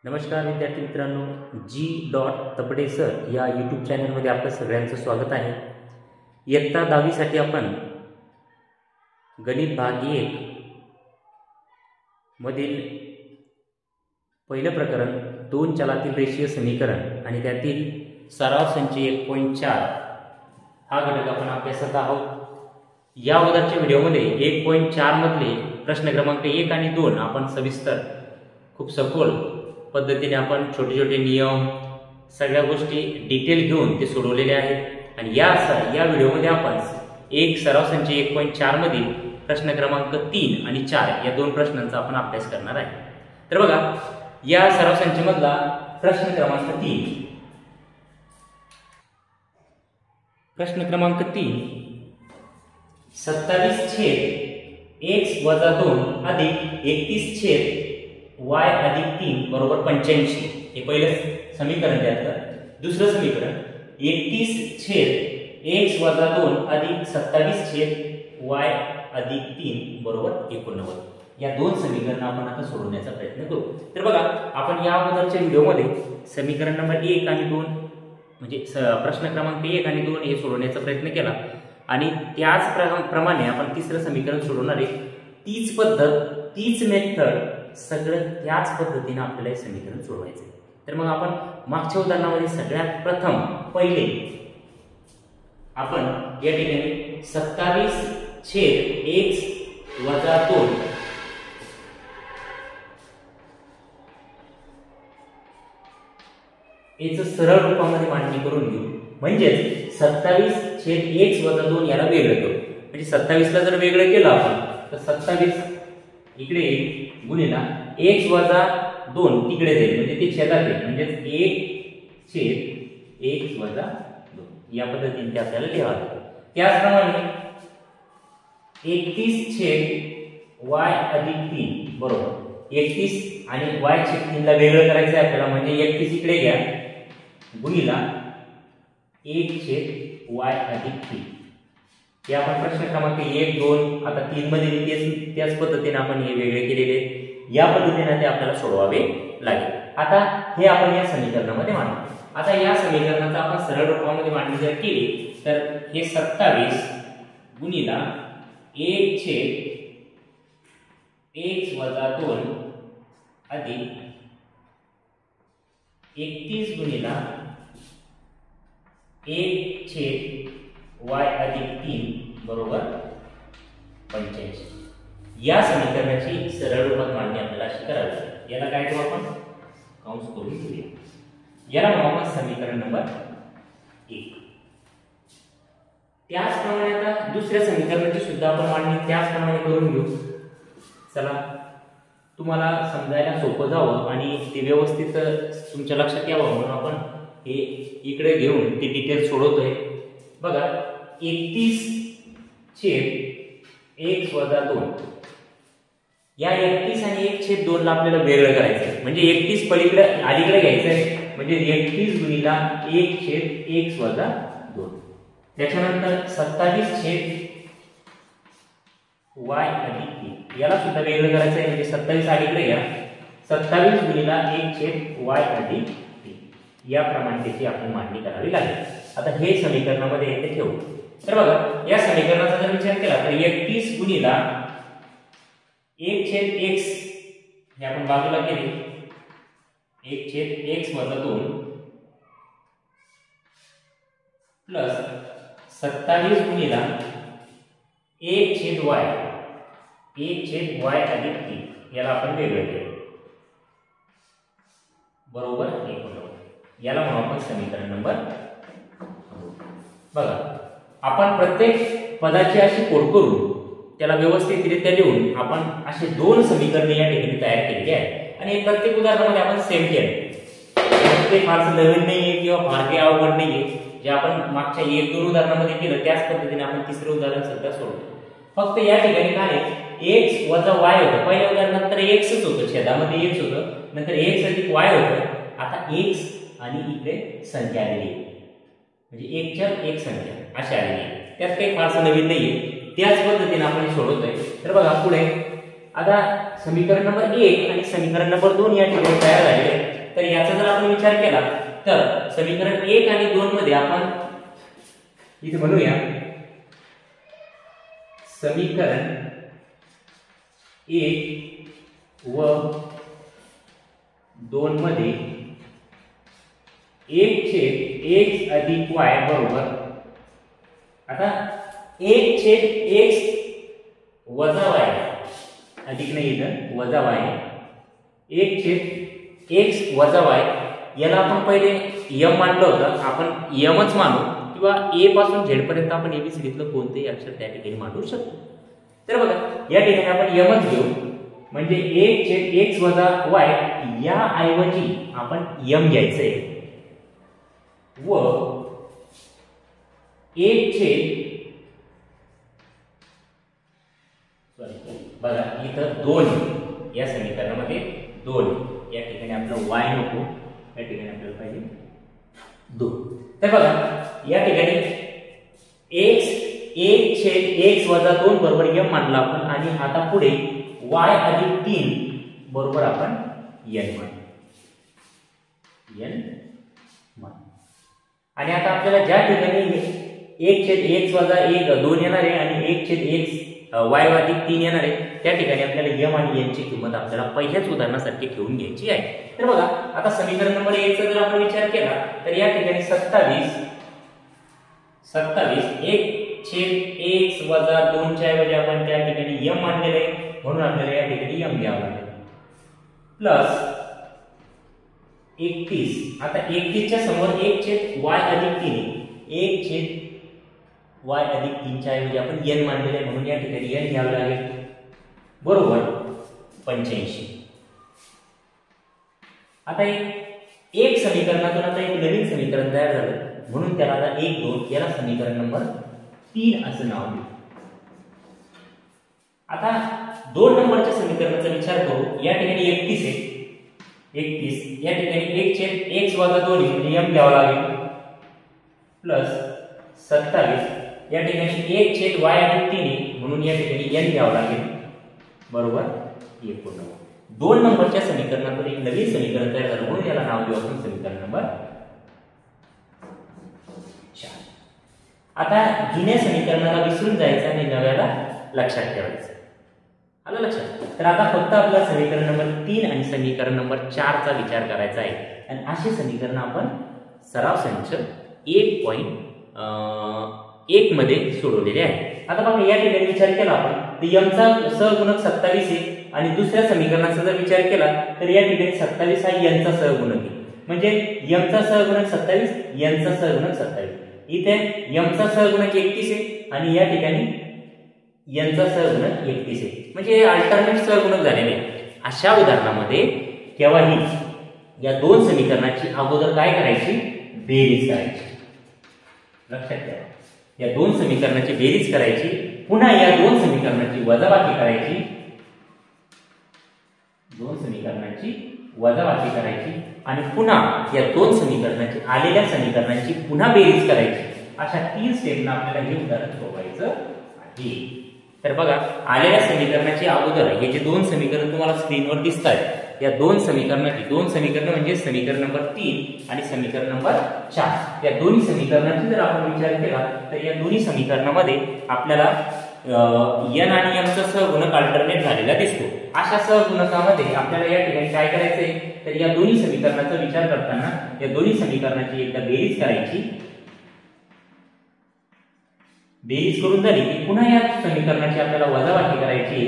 नमस्कार विद्यार्थी मित्रांनो, G. तपडे सर या यूट्यूब चॅनलमध्ये आपलं सगळ्यांचं स्वागत आहे. इयत्ता 10वीसाठी आपण गणित भाग 1 मधील पहिलं प्रकरण 2 चलातील रेषीय समीकरण आणि त्यातील सराव संच 1.4 हा घटक आपण अभ्यासत आहोत. या अगोदरच्या व्हिडिओमध्ये 1.4 मधले प्रश्न क्रमांक 1 आणि 2 आपण सविस्तर खूप सखोल पद्धतीने आपण छोटे छोटे नियम सगळ्या गोष्टी डिटेल घेऊन ते सोडवलेले आहेत. आणि या व्हिडिओमध्ये आपण एक सराव संच 1.4 मधील प्रश्न क्रमांक 3 आणि 4 या दोन प्रश्नांचा आपण अभ्यास करणार आहे. तर बघा, या सराव संच मधला प्रश्न क्रमांक 3. प्रश्न क्रमांक 3, 27/(x-2) अधिक 31/(y+3) बरोबर 85. हे पहिलं समीकरण त्यातलं. दुसरं समीकरण 31/(x-2) अधिक 27/(y+3) बरोबर 89. या दोन समीकरण आपण आता सोडवण्याचा प्रयत्न करू. तर बघा, आपण या अगोदरच्या व्हिडिओमध्ये समीकरण नंबर 1 आणि 2 म्हणजे प्रश्न क्रमांक 1 आणि 2 हे सोडवण्याचा प्रयत्न केला आणि त्याच प्रमाणे आपण तिसरं समीकरण सोडवणार आहे. तीच पद्धत, तीच मेथड, सगळं त्याच पद्धतीने आपल्याला हे समीकरण सोडवायचं आहे. तर मग आपण मागच्या उदाहरणामध्ये सगळ्यात प्रथम पहिले आपण या ठिकाणी 27/(x-2) याचं सरळ रूपामध्ये मांडणी करून घेऊ. म्हणजेच 27/(x-2) याला वेगळं करू. म्हणजे 27 ला जर वेगळं केलं आपण तर 27 इकडे येईल गुणिला x-2 तिकडे जाईल, म्हणजे ते छेदात येईल. म्हणजे 1/(x-2) या पद्धतीने ते आपल्याला लिहावं लागेल. त्याचप्रमाणे 31/(y+3) बरोबर 31 आणि y/3 ला वेगळं करायचं आहे आपल्याला. म्हणजे 31 इकडे घ्या गुणिला 1/(y+3). हे आपण प्रश्न क्रमांक 1, 2 आता 3 मध्ये त्याच पद्धतीने आपण हे वेगळे केलेले. या पद्धतीने ते आपल्याला सोडवावे लागेल. आता हे आपण या समीकरणामध्ये मांडू. आता या समीकरणाचा आपण सरळ रूपामध्ये मांडणी जर केली तर हे 27 गुणिला 1/(x-2) अधिक 31 गुणिला 1/(y+3) बरोबर 85. या समीकरणाची सरळ रूपात मांडणी आपल्याला अशी करावी लागेल. याला काय करू आपण, कंस करून घेऊया. याला म्हणू आपण समीकरण नंबर 1. त्याचप्रमाणे आता दुसऱ्या समीकरणाची सुद्धा आपण मांडणी त्याचप्रमाणे करून घेऊ. चला, तुम्हाला समजायला सोपं जावं आणि ते व्यवस्थित तुमच्या लक्षात यावं म्हणून आपण हे इकडे घेऊन ते डिटेल सोडवतोय. बघा, 31/(x-2) या 31 आणि 1/2 ला आपल्याला वेगळं करायचं. म्हणजे 31 पलीकडे अलीकडे घ्यायचं आहे. म्हणजे 31 गुणिला 1/(x-2). त्याच्यानंतर 27/(y+3) याला सुद्धा वेगळं करायचं आहे. म्हणजे 27 अलीकडे घ्या, 27 गुणिला 1/(y+3). याप्रमाणे त्याची आपण मांडणी करावी लागेल. आता हे समीकरणामध्ये येथे ठेवू. तर बघा, या समीकरणाचा जर विचार केला तर 31 गुणिला 1/(x) हे आपण बाजूला केले 1/(x-2) प्लस 27 गुणिला 1/(y) 1/(y+3) याला आपण वेगळं केलं बरोबर 89. याला म्हणू आपण समीकरण नंबर. बघा, आपण प्रत्येक पदाची अशी कोड करून त्याला व्यवस्थितरित्या लिहून आपण असे दोन समीकरणे या ठिकाणी तयार केलेली आहेत. आणि प्रत्येक उदाहरणामध्ये आपण सेम केलं. ते फारसं नवीन नाहीये किंवा फार काही अवघड नाहीये. जे आपण मागच्या 1-2 उदाहरणामध्ये केलं त्याच पद्धतीने आपण तिसरं उदाहरण सध्या सोडवतो. फक्त या ठिकाणी काय x वजा y होतं. पहिल्या उदाहरणात तर x च होतं, छेदामध्ये x होतं, नंतर x अधिक y होतं. आता x आणि इकडे संख्या आलेली आहे, म्हणजे 1च्या 1 संख्या अशी आलेली आहे. त्यात काही फारसं नवीन नाहीये. त्याच पद्धतीने आपण सोडवतोय. तर बघा पुढे आता समीकरण नंबर 1 आणि समीकरण नंबर 2 या ठिकाणी तयार झाले. तर याचा जर आपण विचार केला तर समीकरण 1 आणि 2 मध्ये आपण इथे म्हणूया समीकरण 1 व 2 मध्ये 1/x अधिक y बरोबर, आता 1/x वजा y अधिक नाही इथं वजा y, 1/x वजा y याला आपण पहिले m मानलं होतं, आपण mच मानू किंवा a पासून z पर्यंत आपण एबीसीडीतलं कोणतेही अक्षर त्या ठिकाणी मांडू शकतो. तर बघा या ठिकाणी आपण mच घेऊ, म्हणजे 1/x वजा y या ऐवजी आपण m घ्यायचंय व 1/, बघा इथं 2 या समीकरणामध्ये 2 या ठिकाणी आपलं y नको, या ठिकाणी आपल्याला पाहिजे 2. तर बघा या ठिकाणी x 1/x वजा 2 बरोबर m मानला आपण, आणि आता पुढे y अधिक 3 बरोबर आपण n मान. आणि आता आपल्याला ज्या ठिकाणी 1/x वजा 1 2 येणार आहे आणि 1/x y अधिक 3 येणार आहे त्या ठिकाणी आपल्याला m आणि n ची किंमत आपल्याला पहिल्याच उदाहरणासारखी ठेवून घ्यायची आहे. तर बघा आता समीकरण नंबर 1 चा जर आपण विचार केला तर या ठिकाणी 27 1/x वजा 2 च्या ऐवजी आपण त्या ठिकाणी m मानलेले आहे, म्हणून आपल्याला या ठिकाणी m घ्यावा लागेल, प्लस 31. आता 31 च्या समोर 1/y अधिक 3 1/y अधिक 3 च्या ऐवजी आपण n मानलेले आहे, म्हणून या ठिकाणी n घ्यावे लागेल बरोबर 85. आता एक समीकरणातून आता एक नवीन समीकरण तयार झालं, म्हणून त्याला आता 1 2 याला समीकरण नंबर 3 असं नाव देऊ. आता 2 नंबरच्या समीकरणाचा विचार करू. या ठिकाणी 31 आहे, 31 या ठिकाणी 1/x वजा 2 म्हणजे m घ्यावा लागेल, प्लस 27 या ठिकाणी 1/y अधिक 3 म्हणून या ठिकाणी n घ्यावं लागेल बरोबर 1. 2 नंबरच्या समीकरणातून एक नवीन समीकरण तयार झालं, म्हणून याला नाव देऊ आपण समीकरण नंबर 4. आता जुन्या समीकरणाला विसरून जायचं आणि नव्याला लक्षात ठेवायचं. आलं लक्षात? तर आता फक्त आपल्याला समीकरण नंबर 3 आणि समीकरण नंबर 4 चा विचार करायचा आहे, आणि असे समीकरण आपण सराव संच 1.1 मध्ये सोडवलेले आहे. आता बघा या ठिकाणी विचार केला आपण तर m चा सहगुणक 27 आहे, आणि दुसऱ्या समीकरणाचा जर विचार केला तर या ठिकाणी 27 हा n चा सहगुणक आहे, म्हणजे m चा सहगुणक 27 n चा सहगुणक 27. इथे m चा सहगुणक 31 आहे आणि या ठिकाणी n चा सहगुणक 31 आहे, म्हणजे अल्टरनेट सहगुणक झालेले आहे. अशा उदाहरणामध्ये केव्हाही या दोन समीकरणाची अगोदर काय करायची, बेरीज करायची. लक्षात ठेवा, या दोन समीकरणाची बेरीज करायची, पुन्हा या दोन समीकरणाची वजाबाकी करायची, दोन समीकरणाची वजाबाकी करायची, आणि पुन्हा या दोन समीकरणाची आलेल्या समीकरणाची पुन्हा बेरीज करायची. अशा 3 स्टेपना आपल्याला हे उदाहरण सोडवायचं आहे. तर बघा आलेल्या समीकरणाची अगोदर हे जे दोन समीकरण तुम्हाला स्क्रीनवर दिसत आहेत, या दोन समीकरणाची दोन समीकरण म्हणजे समीकरण नंबर 3 आणि समीकरण नंबर 4, या दोन्ही समीकरणाची जर आपण विचार केला तर या दोन्ही समीकरणामध्ये आपल्याला n आणि m चा सहगुणक अल्टरनेट झालेला दिसतो. अशा सहगुणकामध्ये आपल्याला या ठिकाणी काय करायचंय, तर या दोन्ही समीकरणाचा विचार करताना या दोन्ही समीकरणाची एकदा बेरीज करायची. बेरीज करून झाली की पुन्हा या समीकरणाची आपल्याला वजाबाकी करायची.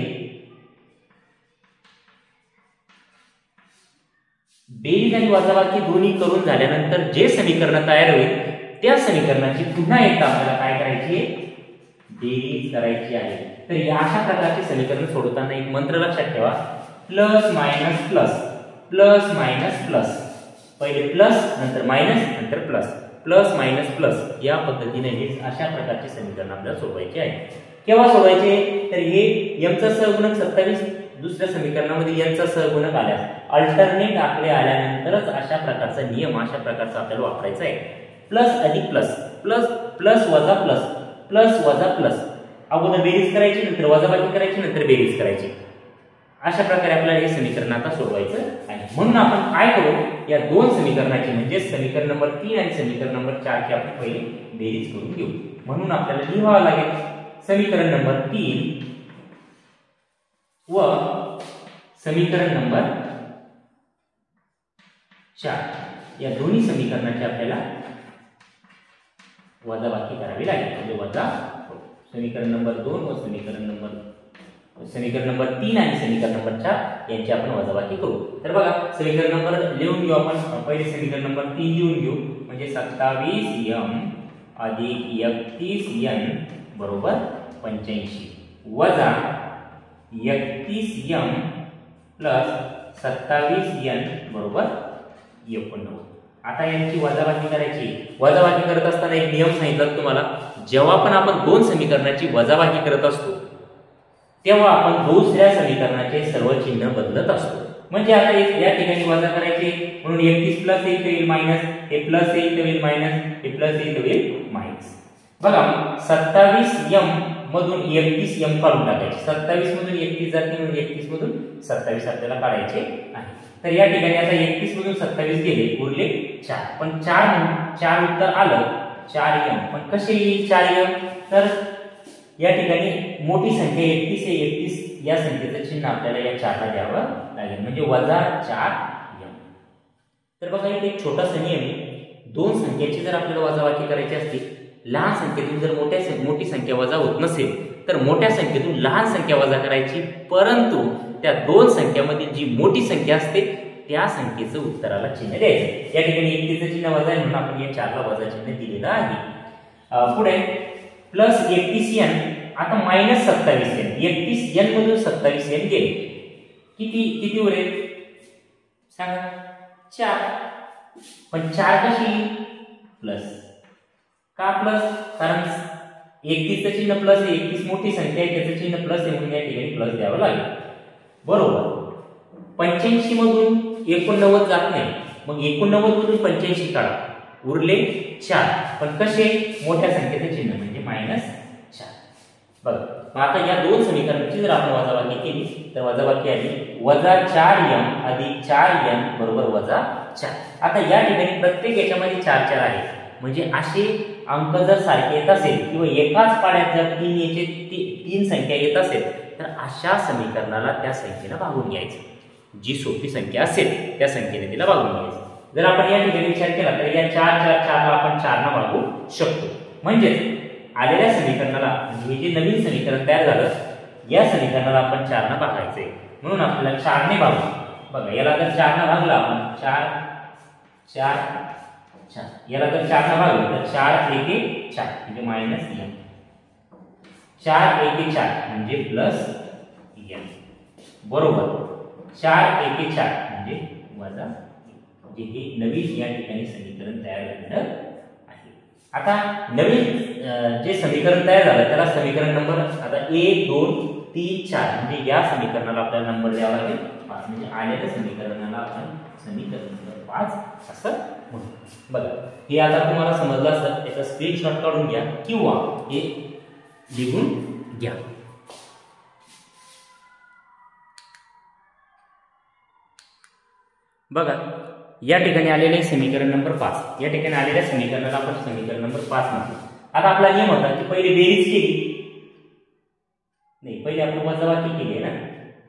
बेरीज आणि वजाबाकी दोन्ही करून झाल्यानंतर जे समीकरण तयार होईल त्या समीकरणाची पुन्हा एकदा आपल्याला काय करायची, बेरीज करायची आहे. तर या अशा प्रकारचे समीकरण सोडवताना एक मंत्र लक्षात ठेवा, plus minus plus, plus minus plus, पहिले प्लस नंतर मायनस नंतर प्लस, प्लस मायनस प्लस, या पद्धतीने हे अशा प्रकारचे समीकरण आपल्याला सोडवायचे आहे. केव्हा सोडवायचे, तर हे m चा सहगुणक 27 दुसऱ्या समीकरणामध्ये n चा सहगुणक आल्यास अल्टरनेट आकडे आल्यानंतरच अशा प्रकारचा नियम अशा प्रकारचा आपल्याला वापरायचा आहे. प्लस अधिक प्लस, प्लस प्लस वजा प्लस, प्लस वजा प्लस, अगोदर बेरीज करायची नंतर वजाबाकी करायची नंतर बेरीज करायची. अशा प्रकारे आपल्याला हे समीकरण आता सोडवायचं आहे. म्हणून आपण काय करू, या दोन समीकरणाची म्हणजे समीकरण नंबर 3 आणि समीकरण नंबर 4 ची आपण पहिले बेरीज करून घेऊ. म्हणून आपल्याला लिहावं लागेल समीकरण नंबर 3 व समीकरण नंबर 4 या दोन्ही समीकरणाची आपल्याला वजाबाकी करावी लागेल. म्हणजे वजा समीकरण नंबर 2 व समीकरण नंबर 3 आणि समीकरण नंबर 4 यांची आपण वजाबाकी करू. तर बघा समीकरण नंबर लिहून घेऊ आपण. पहिले समीकरण नंबर 3 लिहून घेऊ. म्हणजे 27m अधिक 31n बरोबर 85 वजा 31m प्लस 27n बरोबर 89. आता यांची वजाबाकी करायची. वजाबाकी करत असताना एक नियम सांगितला तुम्हाला, जेव्हा पण आपण दोन समीकरणाची वजाबाकी करत असतो तेव्हा आपण दुसऱ्या समीकरणाचे सर्व चिन्ह बदलत असतो. म्हणजे आता या ठिकाणी वजा करायचे म्हणून 31 प्लस येईल तर येईल मायनस, हे प्लस येईल तर येईल मायनस, हे प्लस येईल तर येईल मायनस. बघा 27m मधून 31m काढून टाकायचे. 27 मधून 31 जाते म्हणून 31 मधून 27 आपल्याला काढायचे आहे. तर या ठिकाणी आता 31 मधून 27 गेले, उरले 4. पण 4 उत्तर आलं 4m. पण कसे येईल 4m? तर या ठिकाणी मोठी संख्या 31 आहे, 31 या संख्येचं चिन्ह आपल्याला या 4 ला द्यावं लागेल. म्हणजे वजा 4m. तर बघा इथे एक छोटासा नियम आहे. दोन संख्येची जर आपल्याला वजाबाकी करायची असते, लहान संख्येतून जर मोठी संख्या वजा होत नसेल तर मोठ्या संख्येतून लहान संख्या वजा करायची. परंतु त्या दोन संख्यामधील जी मोठी संख्या असते त्या संख्येचं उत्तराला चिन्ह द्यायचं. या ठिकाणी 31चं चिन्ह वजा आहे म्हणून आपण या 4 ला वजा चिन्ह दिलेलं आहे. पुढे प्लस 31n आता मायनस 27n. 31n मधून 27n गेले, किती उरेल सांगा? 4. पण 4 कशी प्लस? का प्लस? कारण 31चं चिन्ह प्लस आहे, 31 मोठी संख्या आहे त्याचं चिन्ह प्लस आहे म्हणून या ठिकाणी प्लस द्यावं लागेल. बरोबर. 85 मधून 89 जात नाही, मग 89 मधून 85 काढा, उरले 4. पण कसे? मोठ्या संख्येचं चिन्ह म्हणजे मायनस 4. बघा मग आता या दोन समीकरणाची जर आपण वजाबाकी केली तर वजाबाकी आली वजा 4m अधिक 4n बरोबर वजा 4. आता या ठिकाणी प्रत्येक याच्यामध्ये 4 आहे. म्हणजे असे अंक जर सारखे येत असेल किंवा एकाच पाड्यात जर 3 संख्या येत असेल तर अशा समीकरणाला त्या संख्येने भागून घ्यायचं. जी सोपी संख्या असेल त्या संख्येने तिला भागून घ्यायचं. जर आपण या ठिकाणी विचार केला तर या 4 ला आपण 4 ला भागू शकतो. म्हणजेच आलेल्या समीकरणाला हे जे नवीन समीकरण तयार झालं या समीकरणाला आपण 4 ने भागायचंय. म्हणून आपल्याला 4 ने भागू. बघा याला जर 4 ने भागला आपण 4 याला जर 4 ने भागलं तर 4 1 4 म्हणजे मायनस n. 4 1 4 म्हणजे प्लस n बरोबर 4 1 4 म्हणजे वजा. म्हणजे हे नवीन या ठिकाणी समीकरण तयार झालेलं आहे. आता नवीन जे समीकरण तयार झालं त्याला समीकरण नंबर आता 1 2 3 4 म्हणजे या समीकरणाला आपल्याला नंबर द्यावा लागेल 5. म्हणजे आलेल्या समीकरणाला आपण समीकरण नंबर 5 असं म्हणू. बघा हे आता तुम्हाला समजलं असेल, त्याचा स्क्रीनशॉट काढून घ्या किंवा हे लिहून घ्या. बघा या ठिकाणी आलेले समीकरण नंबर 5. या ठिकाणी आलेल्या समीकरणाला आपण समीकरण नंबर 5 म्हणतो. आता आपला नियम होता की पहिले बेरीज केली नाही, पहिले आपण वजाबाकी केली ना.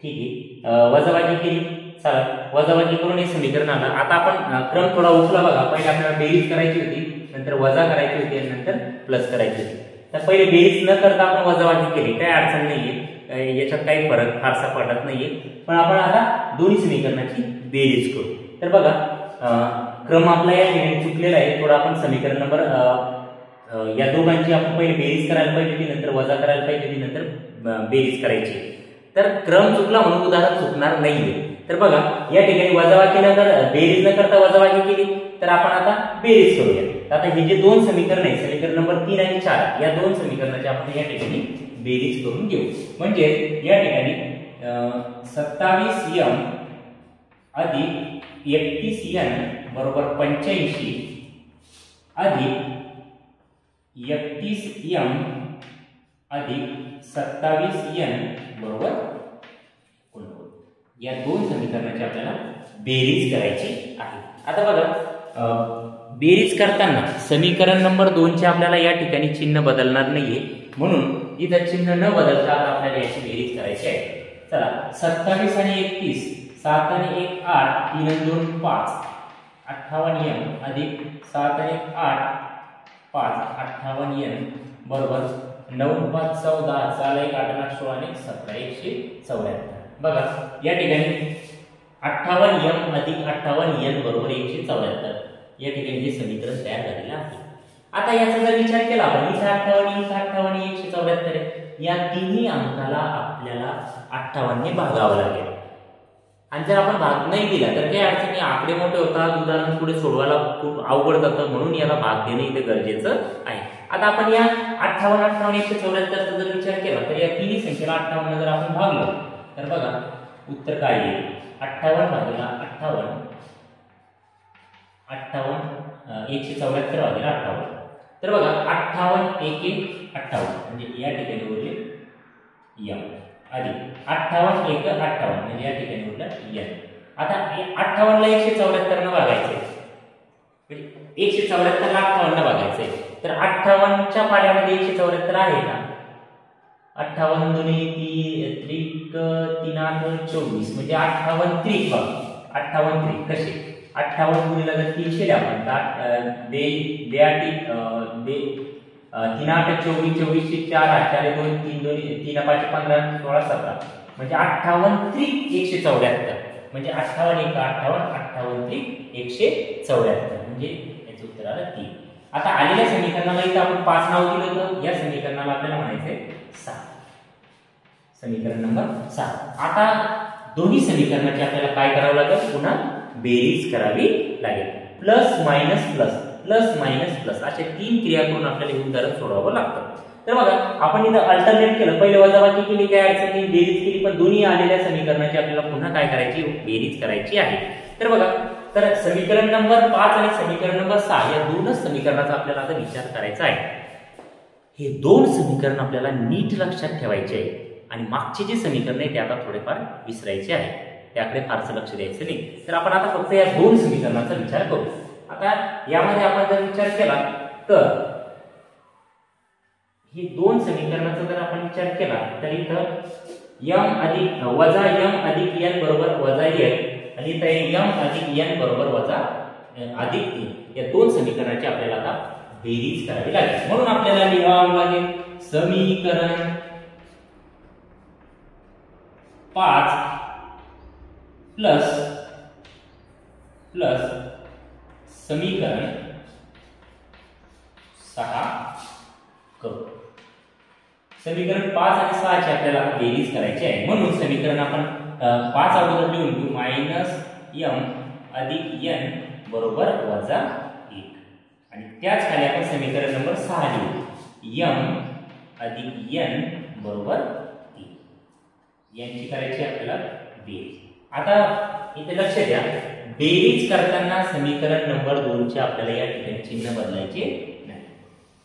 ठीक आहे, वजाबाकी केली. चला वजाबाकी करून हे समीकरण आलं. आता आपण क्रम थोडा उचला. बघा पहिले आपल्याला बेरीज करायची होती, नंतर वजा करायची होती आणि नंतर प्लस करायची होती. तर पहिले बेरीज न करता आपण वजाबाकी केली, काही अडचण नाहीये, याच्यात काही फरक फारसा पडत नाहीये. पण आपण आता दोन्ही समीकरणाची बेरीज करू. तर बघा क्रम आपला या ठिकाणी चुकलेला आहे थोडा. आपण समीकरण नंबर या दोघांची आपण पहिले बेरीज करायला पाहिजे होती, नंतर वजा करायला पाहिजे होती, नंतर बेरीज करायची. तर क्रम चुकला म्हणून उदाहरण चुकणार नाहीये. तर बघा या ठिकाणी वजाबाकी न बेरीज न करता वजाबाकी केली तर आपण आता बेरीज करूया. आता हे जे दोन समीकरण आहे समीकरण नंबर 3 आणि 4 या दोन समीकरणाची आपण या ठिकाणी बेरीज करून घेऊ. म्हणजे या ठिकाणी 27m अधिक 31n बरोबर 85 अधिक 31m अधिक 27n बरोबर 89. या दोन समीकरणाची आपल्याला बेरीज करायची आहे. आता बघा बेरीज करताना समीकरण नंबर 2 चे आपल्याला या ठिकाणी चिन्ह बदलणार नाहीये, म्हणून इथं चिन्ह न बदलता आपल्याला याची बेरीज करायची आहे. चला 27 आणि 31, 7 आणि 1 8, 3 आणि 2 5, 58n अधिक 7 आणि 1 8 5, 58n बरोबर 9 5 14, 4 1 8 8 16 आणि 17 174. बघा या ठिकाणी 58m अधिक 58n बरोबर 174. या ठिकाणी हे समीकरण तयार झालेलं आहे. आता याचा जर विचार केला आपण, इथे 58 इथे 58 174 आहे, या तिन्ही अंकाला आपल्याला 58 ने भागावं लागेल. आणि जर आपण भाग नाही दिला तर काही अडचणी, आकडे मोठे होतात, उदाहरण पुढे सोडवायला खूप अवघड जातं, म्हणून याला भाग देणे इथे गरजेचं आहे. आता आपण या 58 58 174 जर विचार केला तर या तिन्ही संख्येला 58 जर आपण भागलो तर बघा उत्तर काय येईल. 58 भागिले 58 174 भागिले 58. तर बघा 58 1 1 58 म्हणजे या ठिकाणी उरले m अधिक 58 1 58 म्हणजे या ठिकाणी उरलं n. आता 58 ला 174 न भागायचे, म्हणजे 174 ला 58 न भागायचे, तर 58 च्या पाड्यामध्ये 174 आहे का? 58 दुनी 3 3 8 24 म्हणजे 58 त्रिक बघ, 58 त्रिक कसे 58 गुणिले जर 3 केले आपण दे 3 8 24 24 चे 4 8 4 2 3 2 3 5 15 16 17 म्हणजे 58 त्रिक 174 म्हणजे 58 1 58 58 त्रिक 174 म्हणजे याचं उत्तर आलं 3. आता आलेल्या समीकरणाला इथं आपण 5 नाव दिलं होतं, या समीकरणाला आपल्याला म्हणायचंय 6, समीकरण नंबर 6. आता दोन्ही समीकरणाची आपल्याला काय करावं लागेल, पुन्हा बेरीज करावी लागेल. Plus minus plus plus minus plus अशा 3 क्रिया करून आपल्याला हे उदाहरण सोडवावं लागतं. तर बघा आपण इथं अल्टरनेट केलं, पहिले वजाबाकी केली, काय अडचण नाही, बेरीज केली, पण दोन्ही आलेल्या समीकरणाची आपल्याला पुन्हा काय करायची, बेरीज करायची आहे. तर बघा, तर समीकरण नंबर 5 आणि समीकरण नंबर 6 या दोनच समीकरणाचा आपल्याला आता विचार करायचा आहे. हे दोन समीकरण आपल्याला नीट लक्षात ठेवायचे आहे आणि मागचे जे समीकरण आहे ते आता थोडेफार विसरायचे आहे, त्याकडे फारसं लक्ष द्यायचं नाही. तर आपण आता फक्त या दोन समीकरणाचा विचार करू. आता यामध्ये आपण जर विचार केला तर ही दोन समीकरणाचा जर आपण विचार केला तर इथं m अधिक वजा m अधिक n बरोबर वजा 1 आणि इथं m अधिक n बरोबर वजा अधिक 3 या दोन समीकरणाची आपल्याला आता बेरीज करावी लागेल. म्हणून आपल्याला लिहावं लागेल समीकरण 5 प्लस प्लस समीकरण 6 करू. समीकरण 5 आणि 6 ची आपल्याला बेरीज करायची आहे, म्हणून समीकरण आपण 5 अगोदर लिहून घेऊ, -m अधिक n बरोबर वजा 1 आणि त्याच खाली आपण समीकरण नंबर 6 लिहू, m अधिक n बरोबर 3 यांची करायची आपल्याला बेरीज. आता इथे लक्ष द्या, बेरीज करताना समीकरण नंबर 2 चे आपल्याला या ठिकाणी चिन्ह बदलायचे नाही.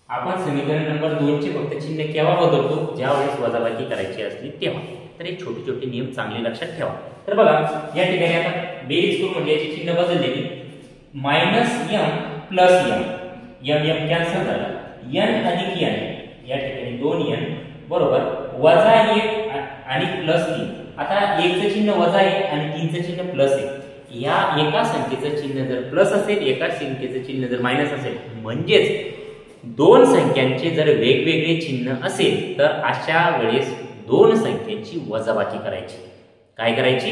आपण समीकरण नंबर 2 चे फक्त चिन्ह केव्हा बदलतो, ज्या वेळेस वजाबाकी करायची असली तेव्हा. तर हे छोटे छोटे नियम चांगले लक्षात ठेवा. तर बघा या ठिकाणी आता बेरीज करू म्हणजे याची चिन्ह बदललेली, -m प्लस m कॅन्सल झाला, n अधिक n या ठिकाणी 2n बरोबर वजा 1 आणि प्लस 3. आता 1 चं चिन्ह वजा 1 आणि 3 चं चिन्ह प्लस 1. या एका संख्येचं चिन्ह जर प्लस असेल, एका संख्येचं चिन्ह जर मायनस असेल, म्हणजेच दोन संख्यांचे जर वेगवेगळे चिन्ह असेल तर अशा वेळेस दोन संख्यांची वजाबाकी करायची. काय करायची,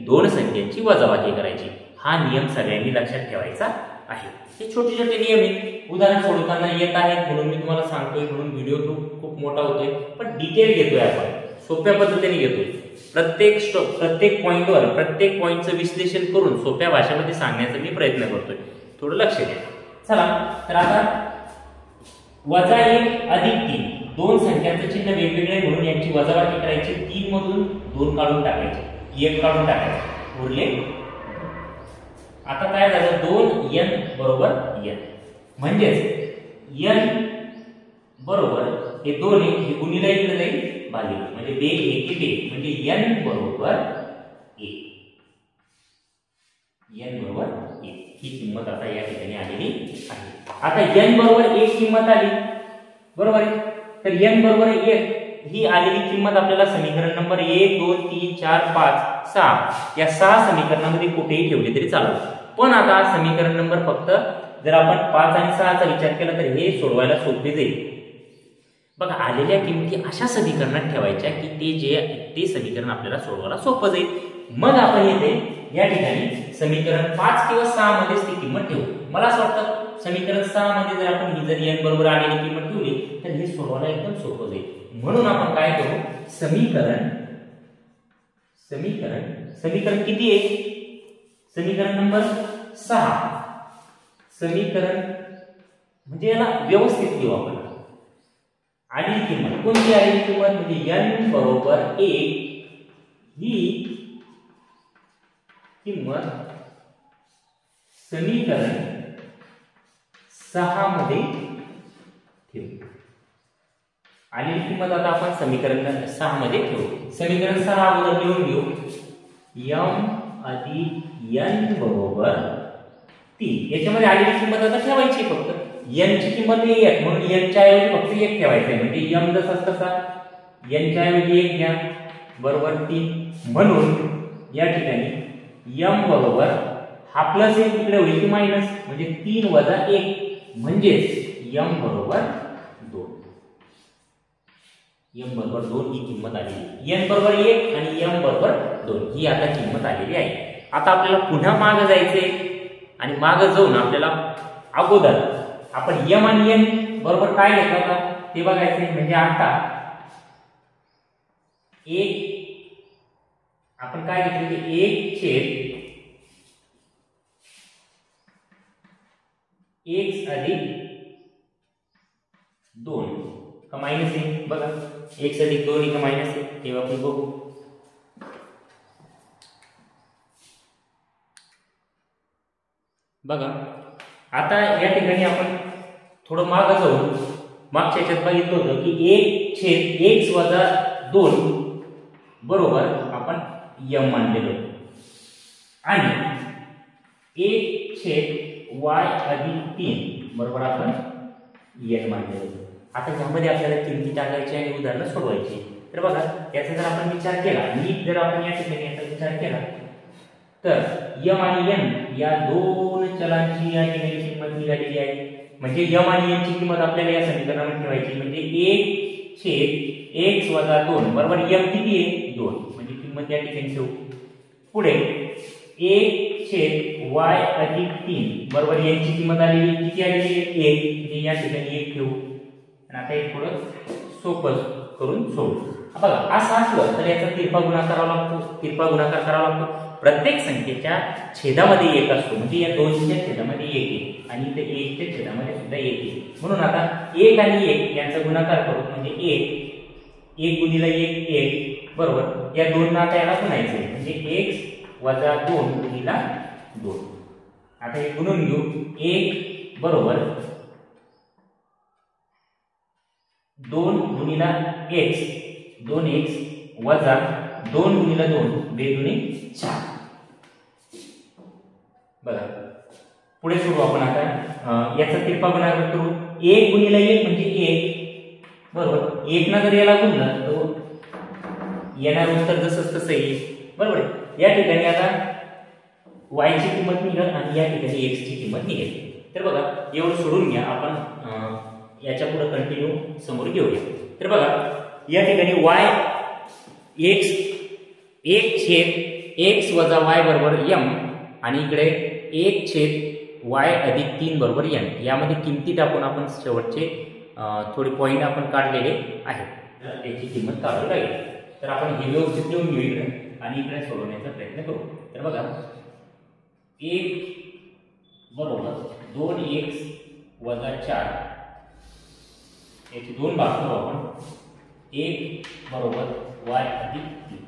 दोन संख्यांची वजाबाकी करायची. हा नियम सगळ्यांनी लक्षात ठेवायचा आहे. हे छोटे छोटे नियम आहेत, उदाहरण सोडवताना येत आहेत म्हणून मी तुम्हाला सांगतोय, म्हणून व्हिडिओ खूप मोठा होतोय, पण डिटेल घेतोय आपण, सोप्या पद्धतीने घेतोय. प्रत्येक पॉइंटवर प्रत्येक पॉइंटचं विश्लेषण करून सोप्या भाषेमध्ये सांगण्याचा मी प्रयत्न करतोय, थोडं लक्ष द्या. चला तर आता वजा 1 अधिक 3 दोन संख्यांचे चिन्ह वेगवेगळे म्हणून यांची वजाबाकी करायची. 3 मधून 2 काढून टाकायचे, 1 काढून टाकायचे, उरले. आता काय झालं, 2n बरोबर n म्हणजेच n बरोबर हे 2 हे गुणिले इकडे जाईल भागिले, म्हणजे 2 1 2 म्हणजे n बरोबर 1. बरोबर 1 ही किंमत आता या ठिकाणी आलेली आहे. आता n बरोबर 1 किंमत आली बरोबर आहे. तर n बरोबर 1 ही आलेली किंमत आपल्याला समीकरण नंबर 1 2 3 4 5 6 या 6 समीकरणामध्ये कुठेही ठेवली तरी चालेल. पण आता समीकरण नंबर फक्त जर आपण 5 आणि 6 चा विचार केला तर हे सोडवायला सोपे जाईल. बघा आलेल्या किमती अशा समीकरणात ठेवायच्या की ते समीकरण आपल्याला सोडवायला सोपं जाईल. मग आपण येथे या ठिकाणी समीकरण 5 किंवा 6 मध्येच ती किंमत ठेवू. मला असं वाटतं समीकरण 6 मध्ये जर आपण ही जर n बरोबर आलेली किंमत ठेवली तर हे सोडवायला एकदम सोपं जाईल. म्हणून आपण काय करू समीकरण किती आहे? समीकरण नंबर 6 समीकरण म्हणजे याला व्यवस्थित लिहू आपण. आलेली किंमत कोणती आलेली किंमत म्हणजे n बरोबर 1 ही किंमत समीकरण 6 मध्ये ठेवू. आलेली किंमत आता आपण समीकरण 6 मध्ये ठेवू. समीकरण 6 अगोदर लिहून घेऊ. m अधिक n बरोबर 3. याच्यामध्ये आलेली किंमत आता ठेवायची फक्त n ची किंमत 1 म्हणून n च्या ऐवजी फक्त 1 ठेवायचं आहे. म्हणजे m जसा तसा n च्या ऐवजी 1 घ्या बरोबर 3. म्हणून या ठिकाणी m बरोबर हा प्लस 1 तिकडे होईल की मायनस म्हणजे 3 वजा 1 म्हणजे m बरोबर 2. m बरोबर 2 ही किंमत आलेली. n बरोबर 1 आणि m बरोबर 2 ही आता किंमत आलेली आहे. आता आपल्याला पुन्हा मागे जायचे आणि मागे जाऊन आपल्याला अगोदर आपण m आणि n बरोबर काय घेतला होता ते बघायचे. म्हणजे आता 1 आपण काय घेतले की 1 अधिक 2 का मायनस आहे बघा. 1 अधिक 2 का मायनस आहे तेव्हा आपण बघू. बघा आता या ठिकाणी आपण थोडं मागे जाऊन मागच्या याच्यात बघितलं होतं की 1/x वजा 2 बरोबर आपण m मानलेलो आणि 1/y अधिक 3 बरोबर आपण n मानलेलो. आता यामध्ये आपल्याला किमती टाकायची आणि उदाहरणं सोडवायची. तर बघा याचा जर आपण विचार केला नीट जर आपण या ठिकाणी याचा विचार केला तर m आणि n या दोन चलांची या ठिकाणी किंमत निघालेली आहे. म्हणजे m आणि n ची किंमत आपल्याला या समीकरणामध्ये ठेवायची. म्हणजे 1/x वजा 2 बरोबर m किती आहे 2 म्हणजे किंमत या ठिकाणी ठेवू. पुढे 1/y अधिक 3 बरोबर n ची किंमत आलेली किती आलेली आहे 1 म्हणजे या ठिकाणी 1 ठेवू. आणि आता हे थोडं सोपं करून सोडू. बघा असं असलं तर याचा तिरपा गुणाकार करावा लागतो. प्रत्येक संख्येच्या छेदामध्ये 1 असतो म्हणजे या 2च्या छेदामध्ये 1 आहे आणि इथे 1च्या छेदामध्ये सुद्धा 1 आहे. म्हणून आता 1 आणि 1 यांचा गुणाकार करू म्हणजे 1 गुणिले 1 बरोबर या 2 ना आता याला गुणायचं आहे म्हणजे x वजा 2 गुणिले 2. आता हे गुणून घेऊ. 1 बरोबर 2 गुणिले x 2x वजा 2 गुणिले 2 2 दुनी 4. बघा पुढे सुरू आपण आता याचा तिरपा गुणाकार करू. 1 गुणिले 1 म्हणजे 1 बरोबर 1 ना जर याला गुणलं तर येणार उत्तर जसंच तसं येईल बरोबर. या ठिकाणी आता y ची किंमत निघेल आणि या ठिकाणी x ची किंमत निघेल. तर बघा एवढं सोडून घ्या. आपण याच्या पुढे कंटिन्यू समोर घेऊया. तर बघा या ठिकाणी y x 1/x वजा y बरोबर m आणि इकडे 1/y अधिक 3 बरोबर n. यामध्ये किमती टाकून आपण शेवटचे थोडे पॉइंट आपण काढलेले आहेत. याची किंमत काढावी लागेल. तर आपण हे व्यवस्थित लिहून घेऊ इकडे आणि इकडे सोडवण्याचा प्रयत्न करू. तर बघा 1 बरोबर 2x वजा 4 याचे 2 भाग करू आपण. 1 बरोबर y अधिक 3.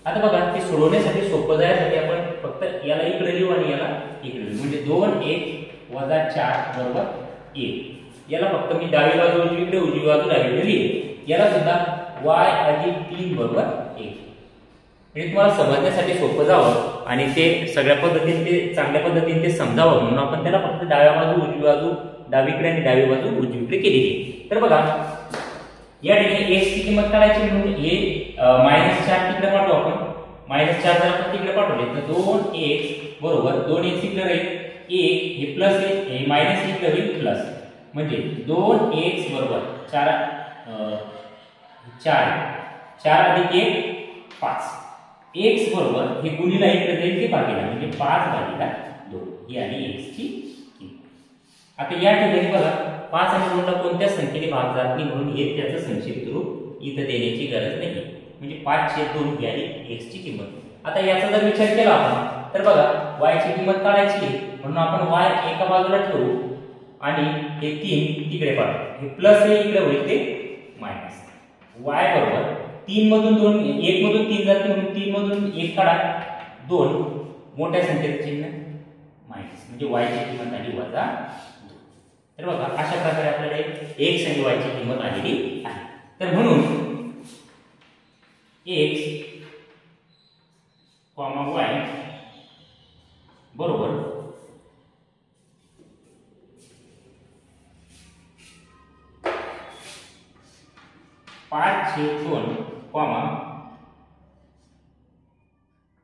आता बघा ते सोडवण्यासाठी सोपं जाण्यासाठी आपण फक्त याला इकडे लिहू आणि याला इकडे लिहू म्हणजे 2x वजा 4 बरोबर 1. याला फक्त मी डावी बाजू उजवीकडे उजवी बाजू डावीकडे लिहिले. याला सुद्धा y अधिक 3 बरोबर 1. म्हणजे तुम्हाला समजण्यासाठी सोपं जावं आणि ते सगळ्या पद्धतीने ते चांगल्या पद्धतीने ते समजावं म्हणून आपण त्याला फक्त डाव्या बाजू उजवी बाजू डावीकडे आणि डावी बाजू उजवीकडे केलेली आहे. तर बघा या ठिकाणी x ची किंमत काढायची म्हणून हे -4 तिकडे पाठवू आपण. -4 जर आपण तिकडे पाठवले तर 2x बरोबर 2x इकडे राहील 1 हे प्लस हे मायनस इकडे होईल प्लस म्हणजे 2x बरोबर 4 अधिक 1 5 x बरोबर हे गुणिले इकडे जाईल ते भागिले म्हणजे 5/2 ही आली x ची किंमत. आता या ठिकाणी बघा 5 आणि 2 ला कोणत्या संख्येने भाग जात नाही म्हणून हे त्याचं संक्षिप्त रूप इथं देण्याची गरज नाही म्हणजे 5/2 ही आली x ची किंमत. आता याचा जर विचार केला आपण तर बघा y ची किंमत काढायची म्हणून आपण y एका बाजूला ठेवू आणि हे 3 तिकडे पाठवू हे प्लस हे इकडे होईल ते मायनस y बरोबर 3 मधून 2 1 मधून 3 जाते म्हणून 3 मधून 1 काढा 2 मोठ्या संख्येचे चिन्ह मायनस म्हणजे y ची किंमत आली वजा 2. तर बघा अशा प्रकारे आपल्याला x आणि y ची किंमत आलेली आहे. तर म्हणून x, y बरोबर 5/2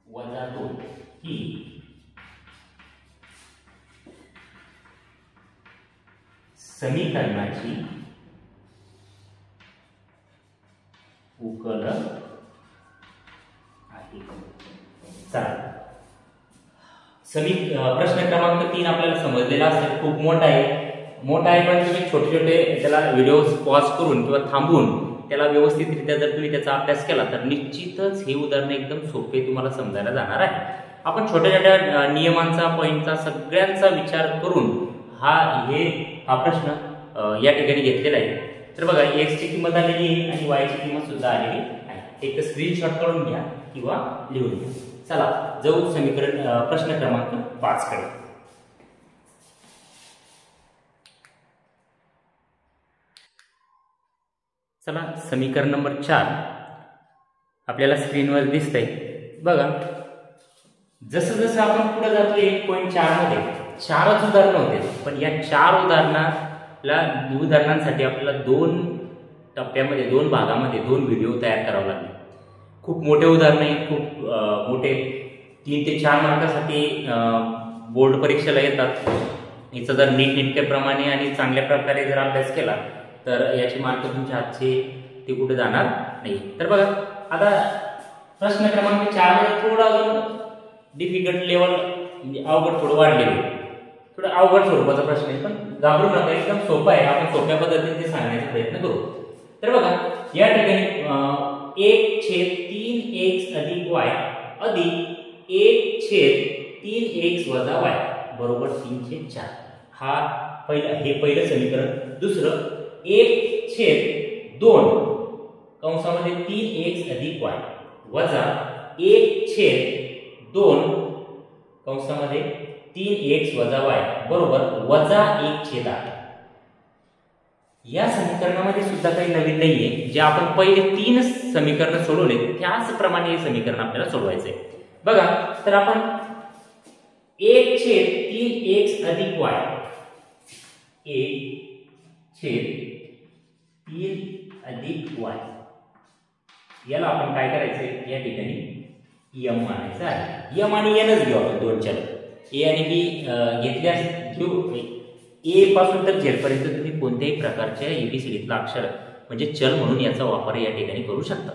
वजा 2 ही समीकरणाची उकल आहे. चला प्रश्न क्रमांक 3 आपल्याला समजलेला असेल. खूप मोठा आहे पण तुम्ही छोटे छोटे त्याला व्हिडिओ पॉज करून किंवा थांबवून त्याला व्यवस्थितरित्या जर तुम्ही त्याचा अभ्यास केला तर निश्चितच हे उदाहरण एकदम सोपे तुम्हाला समजायला जाणार आहे. आपण छोट्या छोट्या नियमांचा पॉईंटचा सगळ्यांचा विचार करून हा प्रश्न या ठिकाणी घेतलेला आहे. तर बघा x ची किंमत आलेली आहे आणि y ची किंमत सुद्धा आलेली आहे. एक तर स्क्रीनशॉट काढून घ्या किंवा लिहून घ्या. चला जाऊ प्रश्न क्रमांक 5 कडे. चला समीकरण नंबर 4 आपल्याला स्क्रीनवर दिसतंय. बघा जसं जसं आपण पुढे जातो 1.4 मध्ये 4च उदाहरणं होते पण या 4 उदाहरणांसाठी आपल्याला 2 टप्प्यामध्ये 2 भागामध्ये 2 व्हिडिओ तयार करावे लागले. खूप मोठे उदाहरण आहे. खूप मोठे 3 ते 4 मार्कासाठी बोर्ड परीक्षेला येतात. याचा जर नीटनेटकेप्रमाणे आणि चांगल्या प्रकारे जर अभ्यास केला तर याचे मार्क तुमच्या हातचे ते कुठे जाणार नाही. तर बघा आता प्रश्न क्रमांक 4 मध्ये थोडा अजून डिफिकल्ट लेवल म्हणजे अवघड थोडं वाढलेलं थोडं अवघड स्वरूपाचा प्रश्न आहे पण घाबरू नका एकदम सोपा आहे. आपण सोप्या पद्धतीने ते सांगण्याचा प्रयत्न करू. तर बघा या ठिकाणी 1/3x अधिक y अधिक 1/3x वजा y बरोबर 3/4 हे पहिलं समीकरण. दुसरं 1/2 कंसामध्ये 3x अधिक y वजा 1/2 कंसामध्ये 3x वजा y बरोबर वजा 1/8. या समीकरणामध्ये सुद्धा काही नवीन नाहीये. जे आपण पहिले 3 समीकरण सोडवले त्याचप्रमाणे हे समीकरण आपल्याला सोडवायचे. बघा तर आपण 1/3x अधिक y 1/3 अधिक y याला आपण काय करायचंय या ठिकाणी m मानायचं आहे. m आणि nच घेऊ आपण दोन चल a आणि b घेतल्यास घेऊ. a पासून तर z पर्यंत तुम्ही कोणत्याही प्रकारच्या एबीसीडीतला अक्षर म्हणजे चल म्हणून याचा वापर या ठिकाणी करू शकता.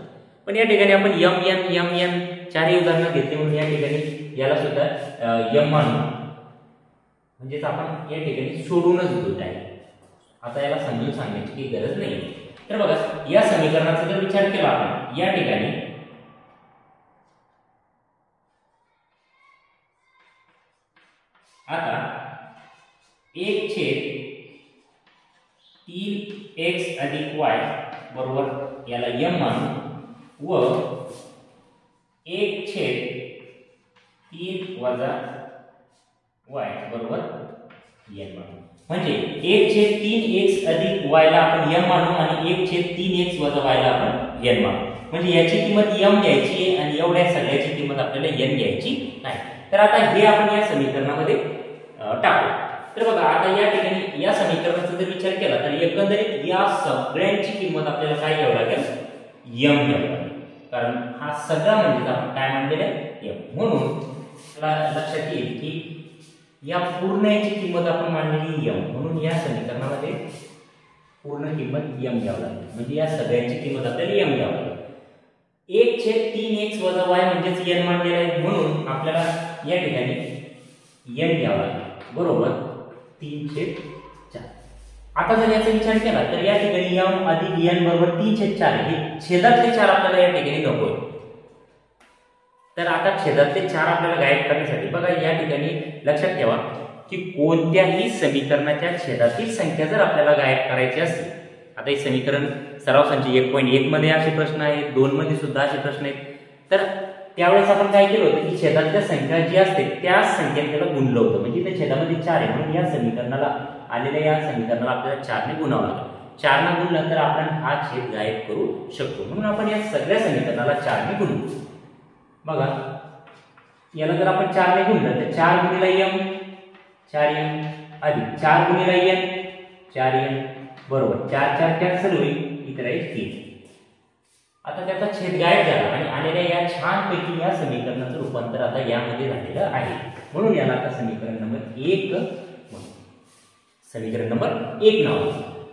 पण या ठिकाणी आपण mn 4 उदाहरणं घेतले म्हणून या ठिकाणी याला सुद्धा m मानू म्हणजेच आपण या ठिकाणी सोडूनच घेऊ आहे. आता याला समजून सांगण्याची काही गरज नाही. तर बघा या समीकरणाचा जर विचार केला आपण या ठिकाणी आता 1/3x अधिक y बरोबर याला m मानू व 1/3 वजा y बरोबर n मानू. म्हणजे 1/3x अधिक y ला आपण m मानू आणि 1/3x वजा y ला आपण n मानू. म्हणजे याची किंमत m घ्यायची आहे आणि एवढ्या सगळ्याची किंमत आपल्याला n घ्यायची नाही. तर आता हे आपण या समीकरणामध्ये टाकू. तर बघा आता या ठिकाणी या समीकरणाचा जर विचार केला तर एकंदरीत या सगळ्यांची किंमत आपल्याला काय घ्यावी लागेल, m घ्यावी लागेल. कारण हा सगळा म्हणजे आपण काय मानलेलं आहे, m. म्हणून लक्षात येईल की या पूर्ण याची किंमत आपण मांडलेली m, म्हणून या समीकरणामध्ये पूर्ण किंमत m घ्यावी लागेल. म्हणजे या सगळ्यांची किंमत आपल्याला m घ्यावी लागेल. 1/3x - y म्हणजेच n मांडलेला आहे, म्हणून आपल्याला या ठिकाणी n घ्यावा लागेल. बरोबर 3/4. आता जर याचा विचार केला तर या ठिकाणी m अधिक n बरोबर 3/4 हे छेदातले 4 आपल्याला या ठिकाणी नको आहे. तर आता छेदातले 4 आपल्याला गायब करण्यासाठी बघा या ठिकाणी लक्षात ठेवा की कोणत्याही समीकरणाच्या छेदातील संख्या जर आपल्याला गायब करायची असेल, आता हे समीकरण सराव संच 1.1 मध्ये असे प्रश्न आहेत, 2 मध्ये सुद्धा असे प्रश्न आहेत. तर त्यावेळेस आपण काय केलं होतं की छेदातल्या संख्या जी असते त्या संख्येने त्याला गुणलं होतं. म्हणजे त्या छेदामध्ये 4 आहे म्हणून या समीकरणाला आलेल्या या समीकरणाला आपल्याला 4 ने गुणावं लागेल. 4 ने गुणलं तर आपण हा छेद गायब करू शकतो. म्हणून आपण या सगळ्या समीकरणाला 4 ने गुणू. बघा याला जर आपण 4 ने गुणलं तर 4 गुणिले m 4m अधिक 4 गुणिले n 4n बरोबर 4 4 कॅन्सल होईल, इतर आहे 3. आता त्याचा छेद गायब झाला आणि आलेल्या या छानपैकी या समीकरणाचं रूपांतर आता यामध्ये झालेलं आहे. म्हणून याला आता समीकरण नंबर 1 समीकरण नंबर 1 नाव.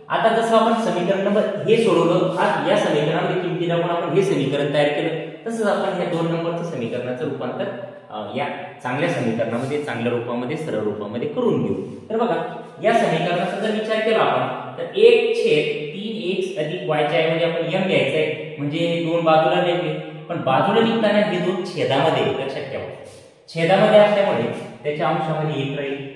आता जसं आपण समीकरण नंबर हे सोडवलं, आज या समीकरणामध्ये किमती लावून आपण हे समीकरण तयार केलं, तसंच आपण या 2 नंबरचं समीकरणाचं रूपांतर या चांगल्या समीकरणामध्ये, चांगल्या रूपामध्ये, सरळ रूपामध्ये करून घेऊ. तर बघा या समीकरणाचा जर विचार केला आपण तर 1/3x अधिक y च्या ऐवजी आपण m घ्यायचं आहे, म्हणजे 2 बाजूला नेले, पण बाजूला निघताना हे 2 छेदामध्ये, लक्षात ठेवा छेदामध्ये असल्यामुळे त्याच्या अंशामध्ये 1 राहील.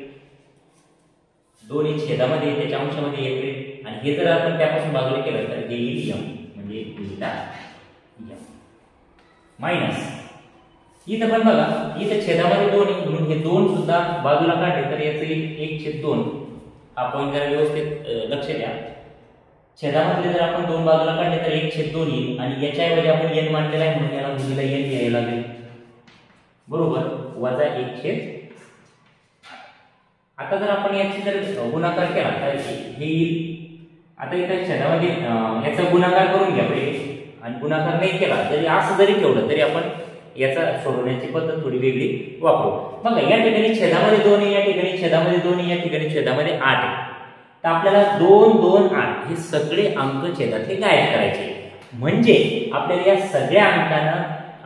2 हे छेदामध्ये त्याच्या अंशामध्ये 1 राहील आणि हे जर आपण त्यापासून बाजूला केलं तर हे येईल m, म्हणजे डेल्टा m मायनस इथं पण बघा इथं छेदामध्ये 2 आहे म्हणून हे 2 सुद्धा बाजूला काढले तर याचं येईल 1/2. हा पॉईंट जरा व्यवस्थित लक्ष द्या. छेदामधले जर आपण 2 बाजूला काढले तर 1/2 येईल आणि याच्याऐवजी आपण n मांडलेला आहे म्हणून याला गुणिले n घ्यायला लागेल. बरोबर वजा 1/8. आता जर आपण याची जर गुणाकार केला तर हे येईल. आता इथे छेदामध्ये याचा गुणाकार करून घ्या पहिले आणि गुणाकार नाही केला तरी असं जरी ठेवलं तरी आपण याचा सोडवण्याची पद्धत थोडी वेगळी वापरू. बघा या ठिकाणी छेदामध्ये 2 आहे, या ठिकाणी छेदामध्ये 2 आहे, या ठिकाणी छेदामध्ये 8 आहे. तर आपल्याला 2 2 8 हे सगळे अंक छेदातले गायब करायचे. म्हणजे आपल्याला या सगळ्या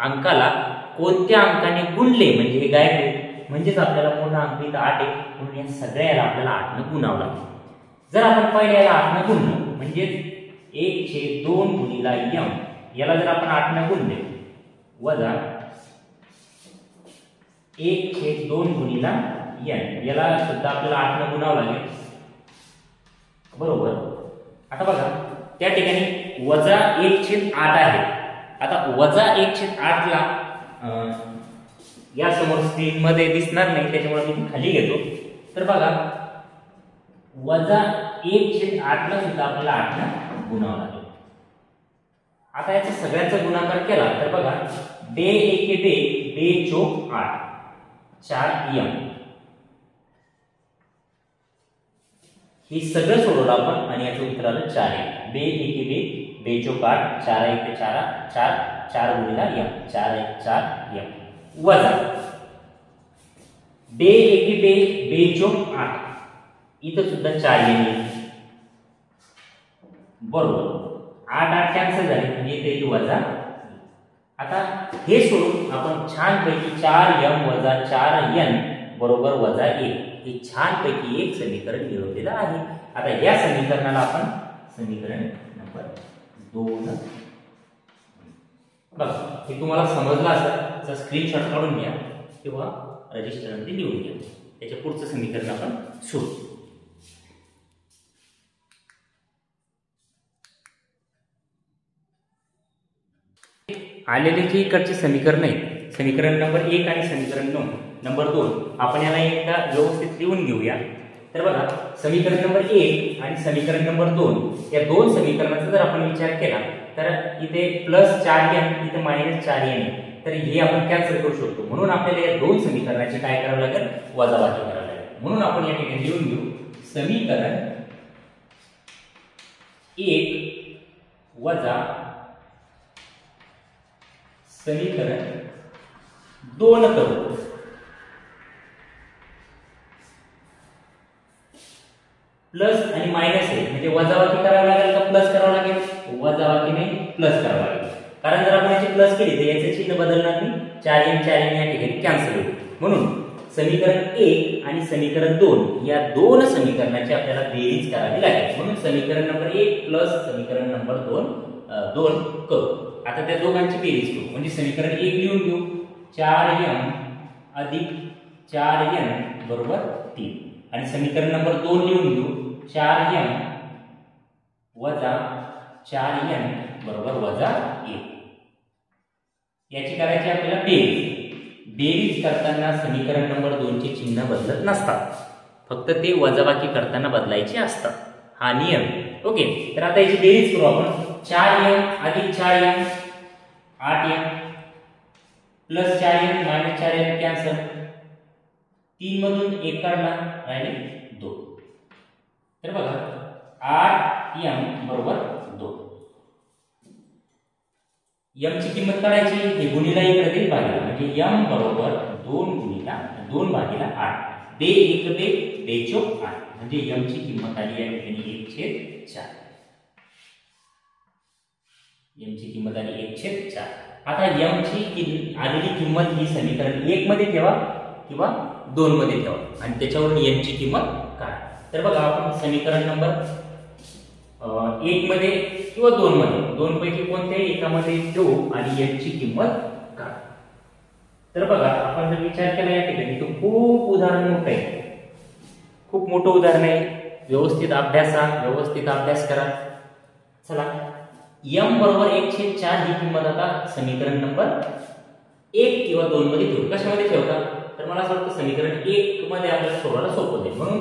अंकाला कोणत्या अंकाने गुणले म्हणजे हे गायब होईल. म्हणजेच आपल्याला पूर्ण अंक इथं 8 आहे म्हणून या सगळ्याला आपल्याला 8 ने गुणावं लागेल. जर आपण पहिले याला 8 ने गुणलं म्हणजे 1/2 गुणिला m, याला जर आपण 8 ने गुणले वजा 1/2 गुणिला n, याला सुद्धा आपल्याला 8 ने गुणावं लागेल. बरोबर. आता बघा त्या ठिकाणी वजा 1/8 आहे. आता वजा 1/8 ला या समोर स्क्रीन मध्ये दिसणार नाही त्याच्यामुळे मी खाली घेतो. तर बघा वजा 1/8 ला सुद्धा आपल्याला 8 ने गुणावं लागेल. आता याचा सगळ्याचा गुणाकार केला तर बघा 2 1 2 2 चौक 8 4m हे सगळं सोडवलं आपण आणि याचं उत्तर आलं 4 आहे. 2 1 2 2 चौक 8 4 1 4 4 4 गुणिला m 4 1 4 m वजा 2 1 2 2 चौक 8 इथं सुद्धा 4 येईल. बरोबर 8 8 कॅन्सल झाले म्हणजे इथे वजा. आता हे सोडून आपण छानपैकी 4m वजा 4n बरोबर वजा 1 हे छानपैकी एक समीकरण मिळवलेलं आहे. आता या समीकरणाला आपण समीकरण नंबर 2 बघा. हे तुम्हाला समजलं असेल तर स्क्रीनशॉट काढून घ्या किंवा रजिस्टरमध्ये लिहून घ्या. त्याच्या पुढचं समीकरण आपण सोडू. आलेले जे इकडचे समीकरण आहेत समीकरण नंबर 1 आणि समीकरण नंबर 2 आपण याला एकदा व्यवस्थित लिहून घेऊया. तर बघा समीकरण नंबर 1 आणि समीकरण नंबर 2 या दोन समीकरणाचा जर आपण विचार केला तर इथे +4n इथे -4n आहे, तर हे आपण कॅन्सल करू शकतो. म्हणून आपल्याला या दोन समीकरणाची काय करावं लागेल, वजाबाकी करावी लागेल. म्हणून आपण या ठिकाणी लिहून घेऊ समीकरण 1 वजा समीकरण 2 करू. प्लस आणि मायनस आहे म्हणजे वजाबाकी करावी लागेल का प्लस करावं लागेल, वजाबाकी नाही प्लस करावं लागेल. कारण जर आपण याची प्लस केली तर याचे चिन्ह बदलणार नाही, 4n या ठिकाणी कॅन्सल होईल. म्हणून समीकरण 1 आणि समीकरण 2 या दोन समीकरणाची आपल्याला बेरीज करावी लागेल. म्हणून समीकरण नंबर 1 प्लस समीकरण नंबर 2 करू. आता त्या दोघांची बेरीज करू. म्हणजे समीकरण 1 लिहून घेऊ 4m अधिक 4n बरोबर 3 आणि समीकरण नंबर 2 लिहून घेऊ 4m वजा 4n बरोबर वजा 1. याची करायची आपल्याला बेरीज. बेरीज करताना समीकरण नंबर 2 चे चिन्ह बदलत नसतात, फक्त ते वजाबाकी करताना बदलायचे असतात. हा नियम. ओके, तर आता याची बेरीज करू आपण. 4m अधिक 4m 8m plus 4m minus 4m cancel, 3 मधून 1 काढला राहिले 2. तर बघा 8m बरोबर 2. m ची किंमत काढायची, हे गुणिला इकडे देईल भागिला, म्हणजे m बरोबर 2 गुणिला 2 भागिला 8. बे 1 बे बेचोक 8 म्हणजे m ची किंमत आली या ठिकाणी 1/4. m ची किंमत आली 1/4. आता m ची आलेली किंमत ही समीकरण 1 मध्ये ठेवा किंवा 2 मध्ये ठेवा आणि त्याच्यावरून m ची किंमत काढा. तर बघा आपण समीकरण नंबर 1 मध्ये किंवा 2 मध्ये, 2 पैकी कोणत्याही एकामध्ये ठेवू आणि m ची किंमत काढा. तर बघा आपण जर विचार केला या ठिकाणी तर खूप उदाहरण मोठं आहे, खूप मोठं उदाहरण आहे. व्यवस्थित अभ्यास करा. चला m बरोबर 1/4 ही किंमत आता समीकरण नंबर 1 किंवा 2 मध्ये ठेवू. कशामध्ये ठेवता, तर मला असं वाटतं समीकरण 1 मध्ये आपल्याला सोडवायला सोपं जाईल. म्हणून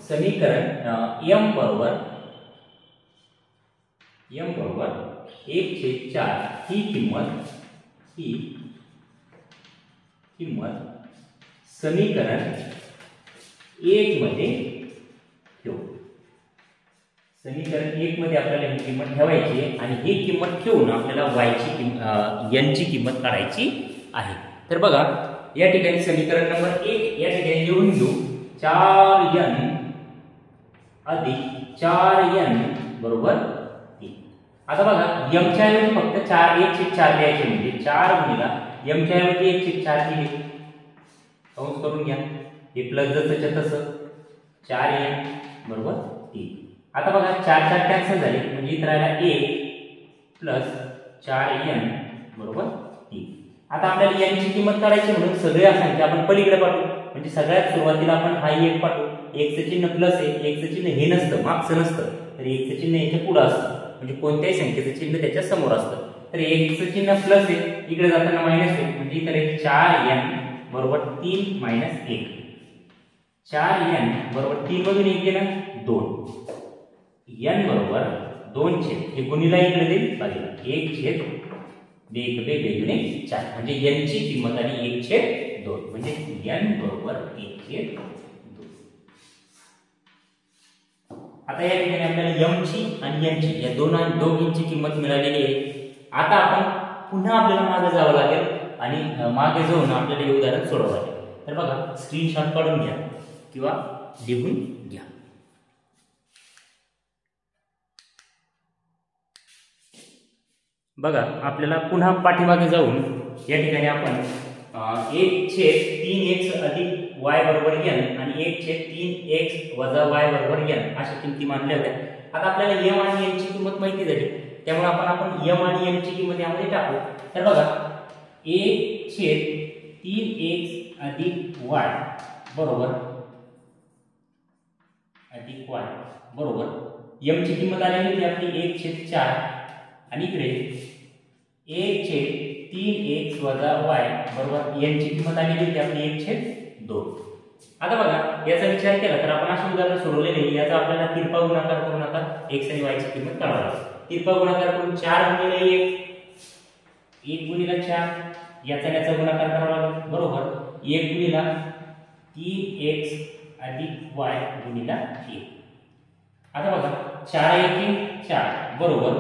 समीकरण m बरोबर 1/4 ही किंमत समीकरण 1 मध्ये ठेवू. समीकरण 1 मध्ये आपल्याला ही किंमत ठेवायची आहे आणि ही किंमत ठेवून आपल्याला y ची n ची किंमत काढायची आहे. तर बघा या ठिकाणी समीकरण नंबर 1 या ठिकाणी लिहून घेऊ 4n अधिक 4n बरोबर 3. आता बघा m च्या ऐवजी फक्त 1/4 द्यायचे, म्हणजे 4 गुणिला m च्या ऐवजी 1/4 दिले, कंस करून घ्या. हे प्लस जसंच्या तसं 4n बरोबर 3. आता बघा 4 कॅन्सल झाले म्हणजे इथे राहिला 1 प्लस 4n बरोबर 3. आता आपल्याला n ची किंमत काढायची म्हणून सगळ्या संख्या आपण पलीकडे पाठवू. म्हणजे सगळ्यात सुरुवातीला आपण हा 1 पाठवू. 1 चं चिन्ह प्लस आहे, 1 चं चिन्ह हे नसतं, मागचं नसतं, तर 1 चं चिन्ह याच्या पुढे असतं. म्हणजे कोणत्याही संख्येचं चिन्ह त्याच्या समोर असतं. तर 1 चं चिन्ह प्लस आहे, इकडे जाताना मायनस आहे, म्हणजे इथे 4n बरोबर 3 मायनस 1. 4n बरोबर 3 मधून 1 गेला 2. n बरोबर 2 हे गुणिला इकडे देईल भागिला 1/2 बेगुणे 4 म्हणजे n ची किंमत आली 1/2 म्हणजे n बरोबर 1/2. आता या ठिकाणी आपल्याला m ची आणि n ची या दोघींची किंमत मिळालेली आहे. आता आपण पुन्हा आपल्याला मागे जावं लागेल आणि मागे जाऊन आपल्याला हे उदाहरण सोडवावं लागेल. तर बघा स्क्रीनशॉट काढून घ्या किंवा लिहून घ्या. बघा आपल्याला पुन्हा पाठीमागे जाऊन या ठिकाणी आपण 1/3x अधिक y बरोबर n आणि 1/3x वजा y बरोबर n अशा किमती मानल्या होत्या. आता आपल्याला m आणि n ची किंमत माहिती झाली, त्यामुळे आपण m आणि n ची किंमत यामध्ये टाकू. तर बघा 1/3x अधिक y बरोबर m ची किंमत आलेली होती आपली 1/4 आणि इकडे 1/3x वजा y बरोबर n ची किंमत आलेली होती आपली 1/2. आता बघा याचा विचार केला तर आपण अशी उदाहरण सोडवलेले, याचा आपल्याला तिरपा गुणाकार करून आता x आणि y ची किंमत काढावी लागेल. तिरपा गुणाकार करून 4 गुणिले 1 गुणिले 4 याचा गुणाकार करावा लागेल बरोबर 1 गुणिले 3x अधिक y गुणिले 1. आता बघा 4 1 4 बरोबर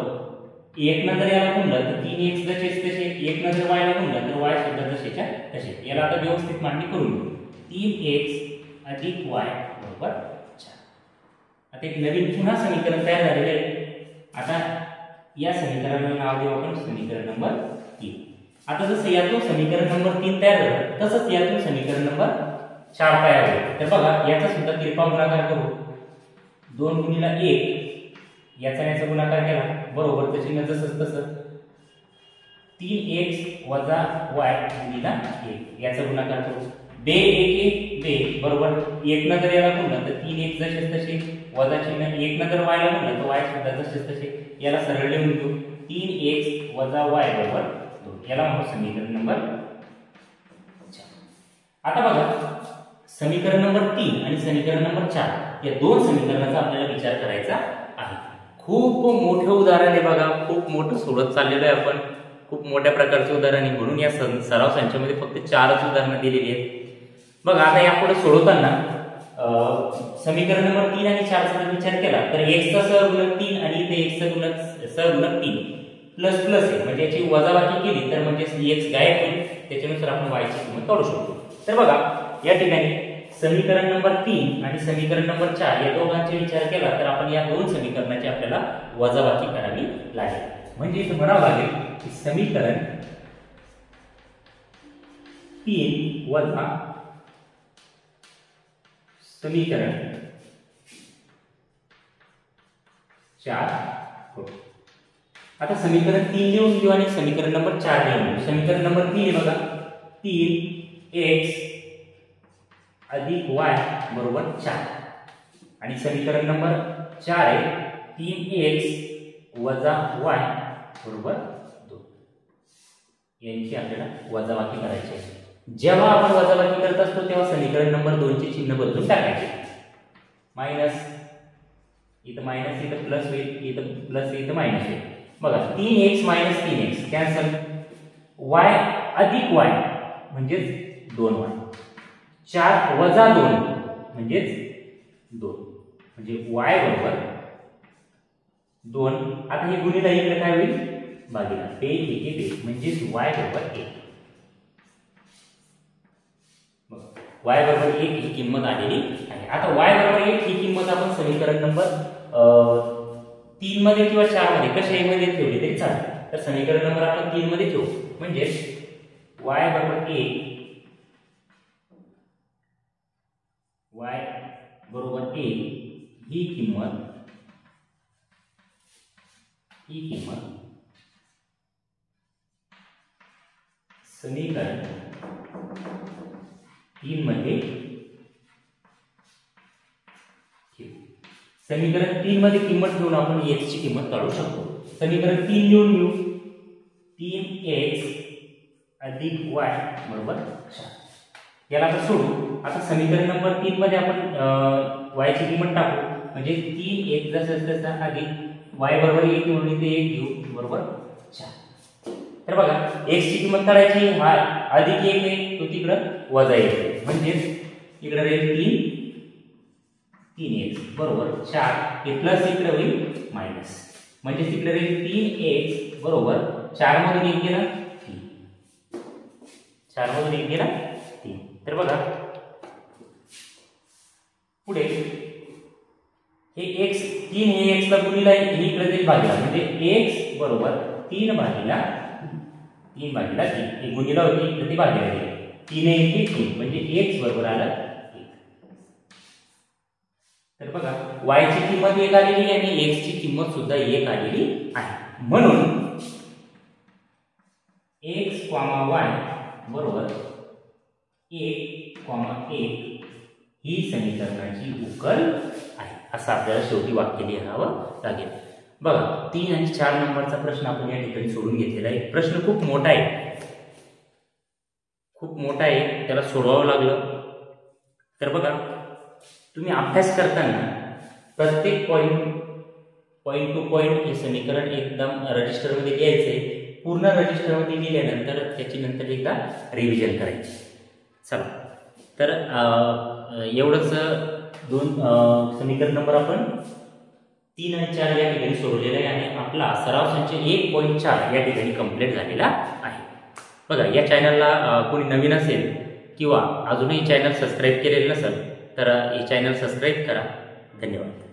1 नंतर याला गुणलं तर 3x जसेच तसे 1 नंतर y ला गुणलं तर y सुद्धा जसेच्या तसे. याला आता व्यवस्थित मांडणी करून घेऊ 3x अधिक y बरोबर 4. आता एक नवीन पुन्हा समीकरण तयार झालेले आहे. आता या समीकरणाला नाव देऊ आपण समीकरण नंबर 3. आता जसं यातून समीकरण नंबर 3 तयार झालं तसंच यातून समीकरण नंबर 4 तयार होईल. तर बघा याचा सुद्धा तिरपा गुणाकार करू 2 गुणिले 1 याचा गुणाकार केला बरोबर तर चिन्ह जसंच तसं 3x वजा y गुणिले 1 याचा गुणाकार करू 2 1 2 बरोबर 1 नंतर याला गुणलं तर 3x जसेच तसे वजा चिन्ह 1 नंतर y ला गुणलं तर y सुद्धा जसेच तसे. याला सरळ लिहून घेऊ 3x वजा y बरोबर 2 याला म्हणू समीकरण नंबर 4. आता बघा समीकरण नंबर 3 आणि समीकरण नंबर 4 या दोन समीकरणाचा आपल्याला विचार करायचा आहे. खूप मोठे उदाहरण आहे बघा खूप मोठं सोडत चाललेलं आहे आपण खूप मोठ्या प्रकारचे उदाहरण आहे म्हणून या सराव संचामध्ये फक्त 4च उदाहरणं दिलेली आहेत. बघा आता यापुढे सोडवताना समीकरण नंबर 3 आणि 4 चा विचार केला तर x चा सहगुणक 3 आणि इथे x चा सहगुणक 3 प्लस प्लस आहे म्हणजे याची वजाबाकी केली तर म्हणजे x गायब होईल त्याच्यानुसार आपण y ची किंमत काढू शकतो. तर बघा या ठिकाणी समीकरण नंबर 3 आणि समीकरण नंबर 4 या दोघांचा विचार केला तर आपण या दोन समीकरणाची आपल्याला वजाबाकी करावी लागेल. म्हणजे इथे म्हणावं लागेल की समीकरण 3 वजा समीकरण 4 हो. आता समीकरण 3 लिहून घेऊ आणि समीकरण नंबर 4 लिहून घेऊ. समीकरण नंबर 3 बघा 3x अधिक y बरोबर 4 आणि समीकरण नंबर 4 आहे 3x वजा y बरोबर 2 यांची आपल्याला वजाबाकी करायची आहे. जेव्हा आपण वजाबाकी करत असतो तेव्हा समीकरण नंबर 2 चे चिन्ह बदलून टाकायचे. मायनस इथं मायनस इथं प्लस होईल इथं प्लस इथं मायनस होईल. बघा 3x minus 3x cancel y अधिक y म्हणजेच 2y 4 वजा 2 म्हणजेच 2 म्हणजे y बरोबर 2. आता हे गुणिले इकडे काय होईल भागिले बे हे बे म्हणजेच y बरोबर 1. y बरोबर 1 ही किंमत आलेली आहे. आता y बरोबर 1 ही किंमत आपण समीकरण नंबर 3 मध्ये किंवा 4 मध्ये कशाही मध्ये ठेवली तरी चालेल. तर समीकरण नंबर आपण 3 मध्ये ठेवू म्हणजे y बरोबर 1 y बरोबर 1 ही किंमत समीकरण 3 मध्ये समीकरण 3 मध्ये किंमत ठेवून आपण x ची किंमत काढू शकतो. समीकरण 3 लिहून घेऊ 3x अधिक y बरोबर 4 याला आता सोडू. आता समीकरण नंबर 3 मध्ये आपण y ची किंमत टाकू म्हणजे 3x जसं तसं अधिक y बरोबर 1 म्हणून इथे 1 घेऊ बरोबर 4. तर बघा x ची किंमत काढायची हा अधिक 1 आहे तो तिकडे वजा 1 आहे म्हणजे इकडे राहील 3x बरोबर 4 हे प्लस इकडे होईल मायनस म्हणजे तिकडे राहील 3x बरोबर 4 मधून 1 गेला 3 4 मधून 1 गेला 3. तर बघा पुढे हे x 3 हे x ला गुणिले हे इकडे जाईल भागिला म्हणजे x बरोबर 3 भागिला 3 हे गुणिला होती इकडे ती भागिला गेली 3 1 3 म्हणजे x बरोबर आला 1. तर बघा y ची किंमत 1 आलेली आणि x ची किंमत सुद्धा 1 आलेली आहे. म्हणून x, y बरोबर 1, 1 ही समीकरणाची उकल आहे असं आपल्याला शेवटी वाक्य लिहावं लागेल. बघा 3 आणि 4 नंबरचा प्रश्न आपण या ठिकाणी सोडून घेतलेला आहे. प्रश्न खूप मोठा आहे त्याला सोडवावं लागलं. तर बघा तुम्ही अभ्यास करताना प्रत्येक पॉइंट पॉईंट टू पॉईंट हे समीकरण एकदम रजिस्टरमध्ये लिहायचे. पूर्ण रजिस्टरमध्ये लिहिल्यानंतर त्याची नंतर एकदा रिव्हिजन करायची. चला, तर एवढंच दोन समीकरण नंबर आपण 3 आणि 4 या ठिकाणी सोडवलेलं आहे आणि आपला सराव संच 1.4 या ठिकाणी कंप्लीट झालेला आहे. बघा, या चॅनलला कोणी नवीन असेल किंवा अजूनही चॅनल सबस्क्राईब केलेलं नसेल तर हे चॅनल सबस्क्राईब करा. धन्यवाद.